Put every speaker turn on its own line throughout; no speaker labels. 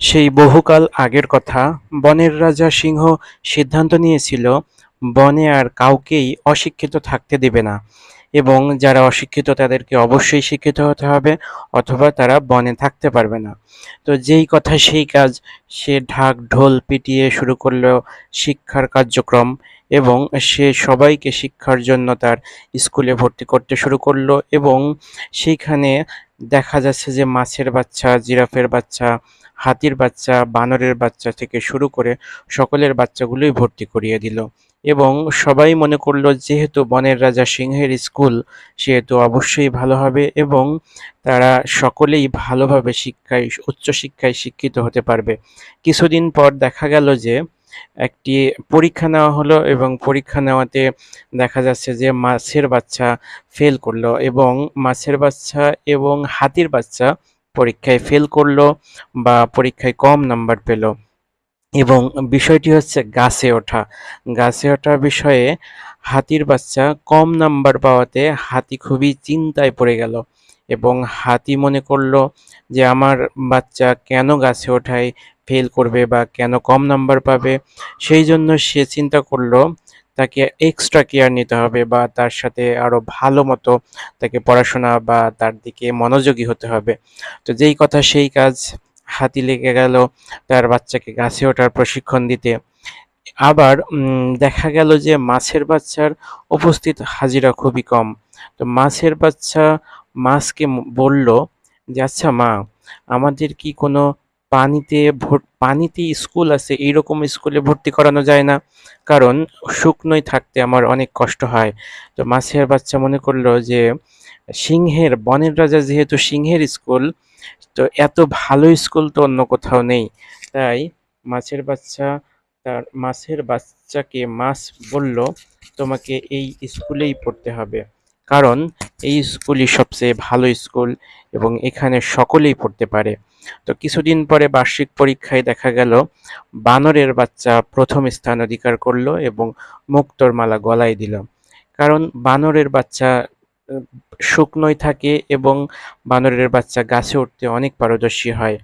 সেই বহুকাল আগের কথা, বনের রাজা সিংহ সিদ্ধান্ত নিয়েছিল বনে আর কাউকেই অশিক্ষিত থাকতে দেবে না এবং যারা অশিক্ষিত তাদেরকে অবশ্যই শিক্ষিত হতে হবে অথবা তারা বনে থাকতে পারবে না। তো যেই কথা সেই কাজ, সে ঢাক ঢোল পিটিয়ে শুরু করলো শিক্ষার কার্যক্রম এবং সে সবাইকে শিক্ষার জন্য তার স্কুলে ভর্তি করতে শুরু করলো এবং সেইখানে দেখা যাচ্ছে যে মাছের বাচ্চা, জিরাফের বাচ্চা, হাতির বাচ্চা, বানরের বাচ্চা থেকে শুরু করে সকলের বাচ্চাগুলোই ভর্তি করিয়ে দিল এবং সবাই মনে করলো যেহেতু বনের রাজা সিংহের স্কুল, সেহেতু অবশ্যই ভালো হবে এবং তারা সকলেই ভালোভাবে উচ্চশিক্ষায় শিক্ষিত হতে পারবে। কিছুদিন পর দেখা গেল যে একটি পরীক্ষা নেওয়া হলো এবং পরীক্ষা নেওয়াতে দেখা যাচ্ছে যে মাছের বাচ্চা ফেল করলো এবং মাছের বাচ্চা এবং হাতির বাচ্চা পরীক্ষায় ফেল করলো বা পরীক্ষায় কম নাম্বার পেল এবং বিষয়টি হচ্ছে গাছে ওঠা। গাছে ওঠা বিষয়ে হাতির বাচ্চা কম নাম্বার পাওয়াতে হাতি খুবই চিন্তায় পড়ে গেল এবং হাতি মনে করলো যে আমার বাচ্চা কেন গাছে ওঠায় ফেল করবে বা কেন কম নাম্বার পাবে। সেই জন্য সে চিন্তা করলো তাকে এক্সট্রা কেয়ার নিতে হবে বা তার সাথে আরো ভালো মতো তাকে পড়াশোনা বা তার দিকে মনোযোগী হতে হবে। তো যেই কথা সেই কাজ, হাতি লেগে গেল তার বাচ্চাকে গাছে ওঠার প্রশিক্ষণ দিতে। আবার দেখা গেল যে মাছের বাচ্চার উপস্থিত হাজিরা খুবই কম। তো মাছের বাচ্চা মাছকে বলল যে আচ্ছা মা, আমাদের কি কোনো পানিতে স্কুল আছে, এইরকম স্কুলে ভর্তি করানো যায় না? কারণ শুকনোয় থাকতে আমার অনেক কষ্ট হয়। তো মাছের বাচ্চা মনে করলো যে বনের রাজা যেহেতু সিংহের স্কুল, তো এত ভালো স্কুল তো অন্য কোথাও নেই। তাই মাছের বাচ্চা মাছের বাচ্চাকে মাছ বলল, তোমাকে এই স্কুলেই পড়তে হবে, কারণ এই স্কুলই সবচেয়ে ভালো স্কুল এবং এখানে সকলেই পড়তে পারে। তো কিছুদিন পরে বার্ষিক পরীক্ষায় দেখা গেল বানরের বাচ্চা প্রথম স্থান অধিকার করলো এবং মুক্তোর মালা গলায় দিল। কারণ বানরের বাচ্চা আহ, শুকনোয় থাকে এবং বানরের বাচ্চা গাছে উঠতে অনেক পারদর্শী হয়,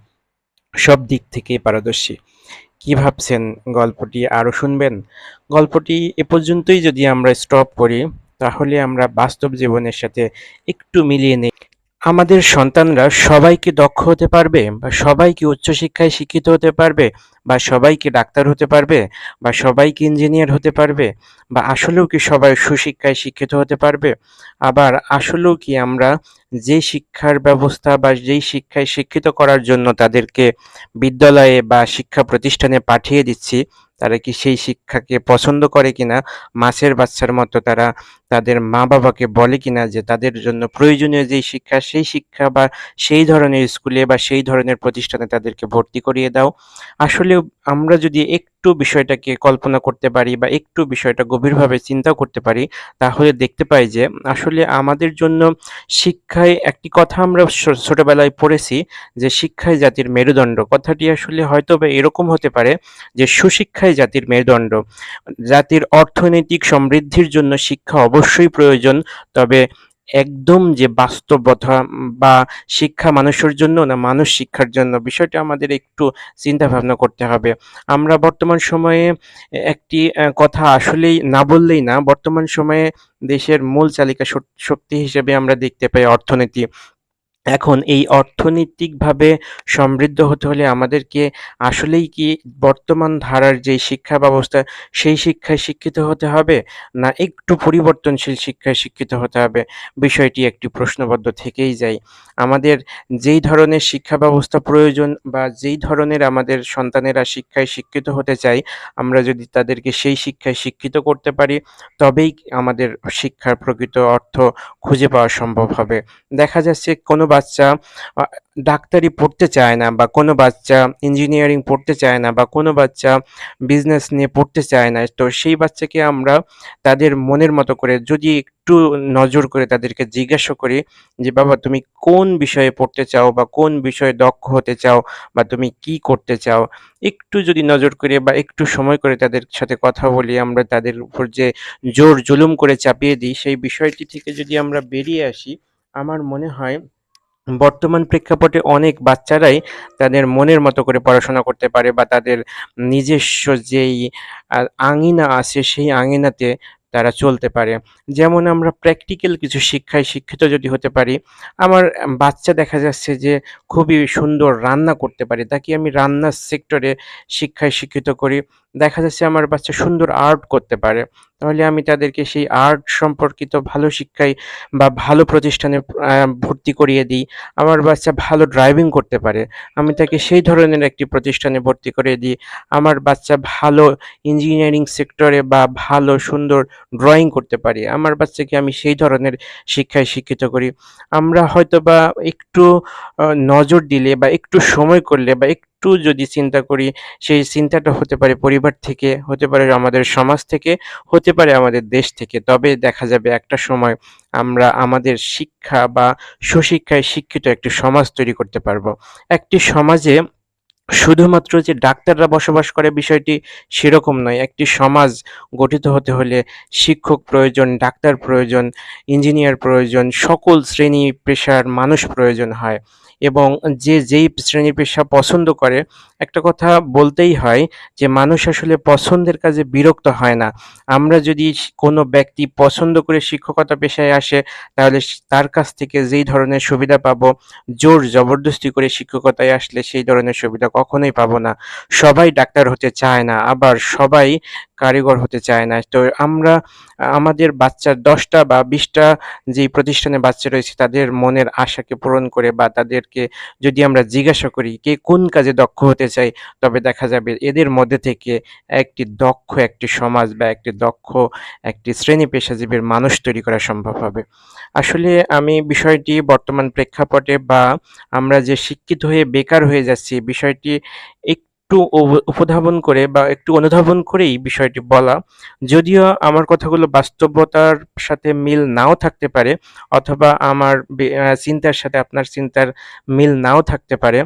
সব দিক থেকেই পারদর্শী। কি ভাবছেন, গল্পটি আরো শুনবেন? গল্পটি এ পর্যন্তই যদি আমরা স্টপ করি, তাহলে আমরা বাস্তব জীবনের সাথে একটু মিলিয়ে নেই। আমাদের সন্তানরা সবাই কি দক্ষ হতে পারবে বা সবাই কি উচ্চশিক্ষায় শিক্ষিত হতে পারবে বা সবাই কি ডাক্তার হতে পারবে বা সবাই কি ইঞ্জিনিয়ার হতে পারবে বা আসলেও কি সবাই সুশিক্ষায় শিক্ষিত হতে পারবে? আবার আসলেও কি আমরা যে শিক্ষার ব্যবস্থা বা যেই শিক্ষায় শিক্ষিত করার জন্য তাদেরকে বিদ্যালয়ে বা শিক্ষা প্রতিষ্ঠানে পাঠিয়ে দিচ্ছি, তারা কি সেই শিক্ষাকে পছন্দ করে কিনা? মাছের বাচ্চার মতো তারা তাদের মা-বাবাকে বলে কিনা যে তাদের জন্য প্রয়োজনীয় যেই শিক্ষা, সেই শিক্ষা বা সেই ধরনের স্কুলে বা সেই ধরনের প্রতিষ্ঠানে তাদেরকে ভর্তি করিয়ে দাও। আসলেও আমরা যদি একটু বিষয়টাকে কল্পনা করতে পারি বা একটু বিষয়টা গভীরভাবে চিন্তা করতে পারি, তাহলে দেখতে পাই যে আসলে আমাদের জন্য শিক্ষায় একটি কথা আমরা ছোটবেলায় পড়েছি যে, "শিক্ষাই জাতির মেরুদণ্ড।" কথাটি আসলে হয়তোবা এরকম হতে পারে যে, সুশিক্ষাই জাতির মেরুদণ্ড। জাতির অর্থনৈতিক সমৃদ্ধির জন্য শিক্ষা অবশ্যই প্রয়োজন। তবে একদম যে বাস্তবতা বা শিক্ষা মানুষের জন্য না মানুষ শিক্ষার জন্য, বিষয়টা আমাদের একটু চিন্তা ভাবনা করতে হবে। আমরা বর্তমান সময়ে একটি কথা আসলেই না বললেই না। বর্তমান সময়ে দেশের মূল চালিকা শক্তি হিসেবে আমরা দেখতে পাই অর্থনীতি। এখন এই অর্থনৈতিকভাবে সমৃদ্ধ হতে হলে আমাদেরকে আসলেই কি বর্তমান ধারার যে শিক্ষা ব্যবস্থা, সেই শিক্ষায় শিক্ষিত হতে হবে? না একটু পরিবর্তনশীল শিক্ষায় শিক্ষিত হতে হবে? বিষয়টি একটি প্রশ্নবদ্ধ থেকেই যায়। আমাদের যেই ধরনের শিক্ষা ব্যবস্থা প্রয়োজন বা যেই ধরনের আমাদের সন্তানেরা শিক্ষায় শিক্ষিত হতে চায়, আমরা যদি তাদেরকে সেই শিক্ষায় শিক্ষিত করতে পারি, তবেই আমাদের শিক্ষার প্রকৃত অর্থ খুঁজে পাওয়া সম্ভব হবে। দেখা যাচ্ছে কোনো বাচ্চা আ ডাক্তারি পড়তে চায় না বা কোনো বাচ্চা ইঞ্জিনিয়ারিং পড়তে চায় না বা কোনো বাচ্চা বিজনেস নিয়ে পড়তে চায় না। তো সেই বাচ্চাকে আমরা তাদের মনের মতো করে যদি একটু নজর করে তাদেরকে জিজ্ঞাসা করি যে, "বাবা তুমি কোন বিষয়ে পড়তে চাও বা কোন বিষয়ে দক্ষ হতে চাও বা তুমি কি করতে চাও?" একটু যদি নজর করে বা একটু সময় করে তাদের সাথে কথা বলি, আমরা তাদের উপর যে জোর জুলুম করে চাপিয়ে দিই, সেই বিষয়টি থেকে যদি আমরা বেরিয়ে আসি, আমার মনে হয় বর্তমান প্রেক্ষাপটে অনেক বাচ্চারাই তাদের মনের মতো করে পড়াশোনা করতে পারে বা তাদের নিজস্ব যেই আঙিনা আছে সেই আঙিনাতে তারা চলতে পারে। যেমন আমরা প্র্যাকটিক্যাল কিছু শিক্ষায় শিক্ষিত যদি হতে পারি, আমার বাচ্চা দেখা যাচ্ছে যে খুবই সুন্দর রান্না করতে পারে, তাকে আমি রান্নার সেক্টরে শিক্ষায় শিক্ষিত করি। দেখা যাচ্ছে আমার বাচ্চা সুন্দর আর্ট করতে পারে, তাহলে আমি তাদেরকে সেই আর্ট সম্পর্কিত ভালো শিক্ষায় বা ভালো প্রতিষ্ঠানে ভর্তি করিয়ে দিই। আমার বাচ্চা ভালো ড্রাইভিং করতে পারে, আমি তাকে সেই ধরনের একটি প্রতিষ্ঠানে ভর্তি করে দিই। আমার বাচ্চা ভালো ইঞ্জিনিয়ারিং সেক্টরে বা ভালো সুন্দর ড্রয়িং করতে পারি, আমার বাচ্চাকে আমি সেই ধরনের শিক্ষায় শিক্ষিত করি। আমরা হয়তোবা একটু নজর দিলে বা একটু সময় করলে বা একটু যদি চিন্তা করি, সেই চিন্তাটা হতে পারে পরিবার থেকে, হতে পারে আমাদের সমাজ থেকে, হতে পারে আমাদের দেশ থেকে। তবে দেখা যাবে একটা সময় আমরা আমাদের শিক্ষা বা সুশিক্ষায় শিক্ষিত একটি সমাজ তৈরি করতে পারবো। একটি সমাজে শুধুমাত্র যে ডাক্তাররা বসবাস করে বিষয়টি সেরকম নয়। একটি সমাজ গঠিত হতে হলে শিক্ষক প্রয়োজন, ডাক্তার প্রয়োজন, ইঞ্জিনিয়ার প্রয়োজন, সকল শ্রেণী পেশার মানুষ প্রয়োজন হয় এবং যে যেই শ্রেণী পেশা পছন্দ করে, একটা কথা বলতেই হয় যে মানুষ আসলে পছন্দের কাজে বিরক্ত হয় না। আমরা যদি কোনো ব্যক্তি পছন্দ করে শিক্ষকতা পেশায় আসে, তাহলে তার কাছ থেকে যেই ধরনের সুবিধা পাবো, জোর জবরদস্তি করে শিক্ষকতায় আসলে সেই ধরনের সুবিধা কখনোই পাবো না। সবাই ডাক্তার হতে চায় না, আবার সবাই কারিগর হতে চায় না। তো আমরা আমাদের বাচ্চার ১০টা বা ২০টা যেই প্রতিষ্ঠানে বাচ্চা রয়েছে তাদের মনের আশাকে পূরণ করে বা তাদেরকে যদি আমরা জিজ্ঞাসা করি কে কোন কাজে দক্ষ হতে চায়, তবে দেখা যাবে এদের মধ্যে থেকে একটি দক্ষ একটি সমাজ বা একটি দক্ষ একটি শ্রেণী পেশাজীবীর মানুষ তৈরি করা সম্ভব হবে। আসলে আমি বিষয়টি বর্তমান প্রেক্ষাপটে বা আমরা যে শিক্ষিত হয়ে বেকার হয়ে যাচ্ছি বিষয়টি একটু উপধাবন করে বা একটু অনুধাবন করেই বিষয়টি বলা। যদিও আমার কথাগুলো বাস্তবতার সাথে মিল নাও থাকতে পারে, অথবা আমার চিন্তার সাথে আপনার চিন্তার মিল নাও থাকতে পারে।